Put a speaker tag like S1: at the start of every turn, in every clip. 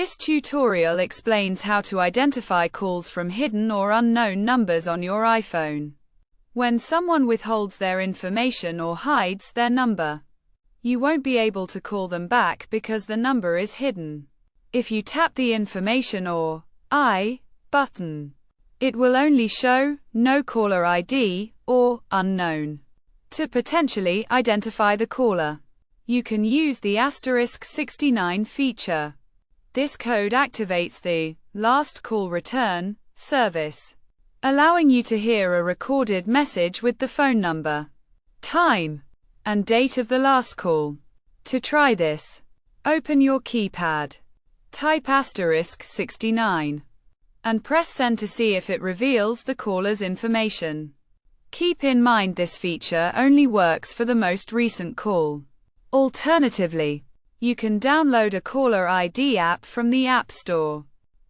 S1: This tutorial explains how to identify calls from hidden or unknown numbers on your iPhone. When someone withholds their information or hides their number, you won't be able to call them back because the number is hidden. If you tap the information or I button, it will only show no caller ID or unknown. To potentially identify the caller, you can use the *69 feature. This code activates the last call return service, allowing you to hear a recorded message with the phone number, time, and date of the last call. To try this, open your keypad, type *69, and press send to see if it reveals the caller's information. Keep in mind this feature only works for the most recent call. Alternatively, you can download a caller ID app from the App Store.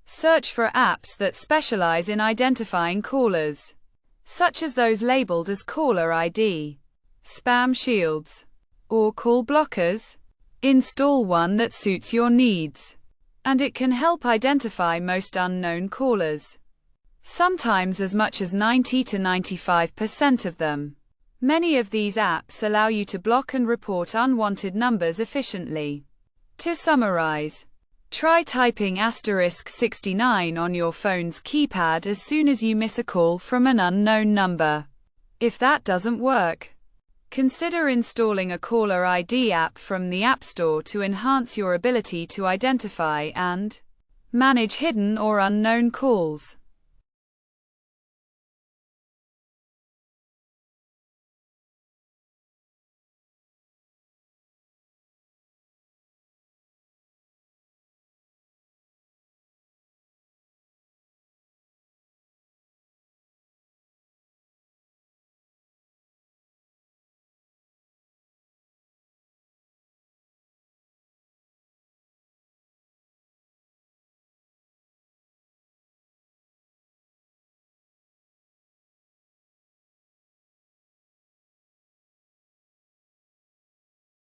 S1: Search for apps that specialize in identifying callers, such as those labeled as caller ID, spam shields, or call blockers. Install one that suits your needs, and it can help identify most unknown callers, sometimes as much as 90 to 95% of them. Many of these apps allow you to block and report unwanted numbers efficiently. To summarize, try typing *69 on your phone's keypad as soon as you miss a call from an unknown number. If that doesn't work, consider installing a caller ID app from the App Store to enhance your ability to identify and manage hidden or unknown calls.